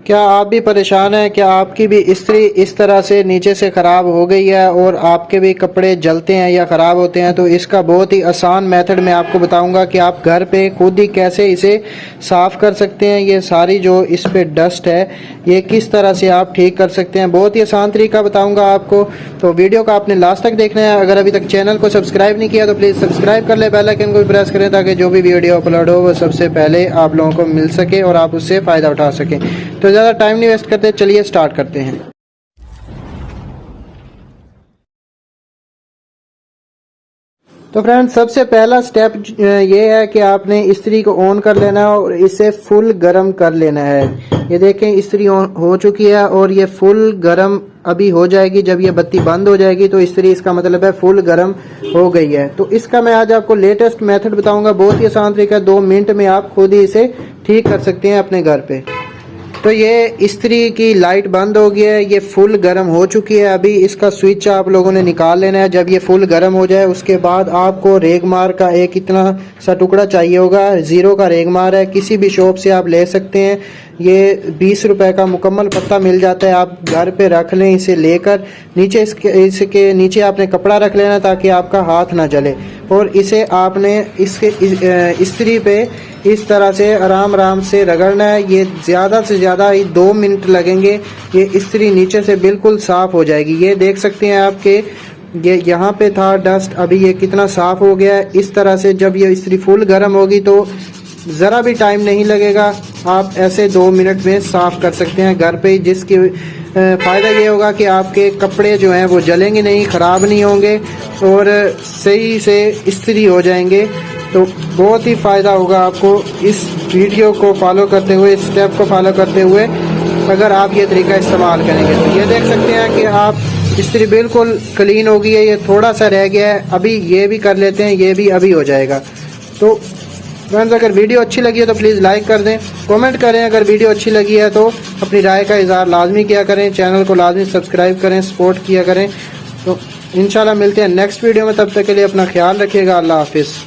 क्या आप भी परेशान हैं? क्या आपकी भी इस्त्री इस तरह से नीचे से ख़राब हो गई है और आपके भी कपड़े जलते हैं या ख़राब होते हैं? तो इसका बहुत ही आसान मेथड मैं आपको बताऊंगा कि आप घर पे खुद ही कैसे इसे साफ़ कर सकते हैं। ये सारी जो इस पे डस्ट है ये किस तरह से आप ठीक कर सकते हैं, बहुत ही आसान तरीका बताऊँगा आपको। तो वीडियो को आपने लास्ट तक देखना है। अगर अभी तक चैनल को सब्सक्राइब नहीं किया तो प्लीज़ सब्सक्राइब कर ले, बेल आइकन को भी प्रेस करें ताकि जो भी वीडियो अपलोड हो वो सबसे पहले आप लोगों को मिल सके और आप उससे फ़ायदा उठा सकें। तो ज़्यादा टाइम नहीं वेस्ट करते, चलिए स्टार्ट करते हैं। तो फ्रेंड्स, सबसे पहला स्टेप ये है कि आपने इस्त्री को ऑन कर लेना है और इसे फुल गर्म कर लेना है। ये देखें इस्त्री ऑन हो चुकी है और ये फुल गर्म अभी हो जाएगी। जब ये बत्ती बंद हो जाएगी तो इस्त्री, इसका मतलब है फुल गर्म हो गई है। तो इसका मैं आज आपको लेटेस्ट मेथड बताऊंगा, बहुत ही आसान तरीका है। 2 मिनट में आप खुद ही इसे ठीक कर सकते हैं अपने घर पे। तो ये इस्त्री की लाइट बंद हो गई है, ये फुल गर्म हो चुकी है। अभी इसका स्विच आप लोगों ने निकाल लेना है। जब ये फुल गर्म हो जाए उसके बाद आपको रेगमार का एक इतना सा टुकड़ा चाहिए होगा। 0 का रेगमार है, किसी भी शॉप से आप ले सकते हैं। ये 20 रुपए का मुकम्मल पत्ता मिल जाता है, आप घर पे रख लें। इसे लेकर नीचे इसके नीचे आपने कपड़ा रख लेना ताकि आपका हाथ ना जले। और इसे आपने इसके इस्त्री पे इस तरह से आराम आराम से रगड़ना है। ये ज़्यादा से ज़्यादा 2 मिनट लगेंगे, ये इस्त्री नीचे से बिल्कुल साफ़ हो जाएगी। ये देख सकते हैं आपके ये यहाँ पे था डस्ट, अभी ये कितना साफ़ हो गया है। इस तरह से जब ये इस्त्री फुल गर्म होगी तो ज़रा भी टाइम नहीं लगेगा, आप ऐसे 2 मिनट में साफ़ कर सकते हैं घर पे। जिसकी फ़ायदा ये होगा कि आपके कपड़े जो हैं वो जलेंगे नहीं, ख़राब नहीं होंगे और सही से इस्त्री हो जाएंगे। तो बहुत ही फ़ायदा होगा आपको इस वीडियो को फॉलो करते हुए, इस स्टेप को फॉलो करते हुए अगर आप ये तरीका इस्तेमाल करेंगे। तो ये देख सकते हैं कि आप इस्त्री बिल्कुल क्लीन हो गई है। ये थोड़ा सा रह गया है, अभी ये भी कर लेते हैं, ये भी अभी हो जाएगा। तो फ्रेंड्स, अगर वीडियो अच्छी लगी है तो प्लीज़ लाइक कर दें, कमेंट करें। अगर वीडियो अच्छी लगी है तो अपनी राय का इज़हार लाजमी किया करें, चैनल को लाजमी सब्सक्राइब करें, सपोर्ट किया करें। तो इंशाल्लाह मिलते हैं नेक्स्ट वीडियो में, तब तक के लिए अपना ख्याल रखिएगा। अल्लाह हाफिज़।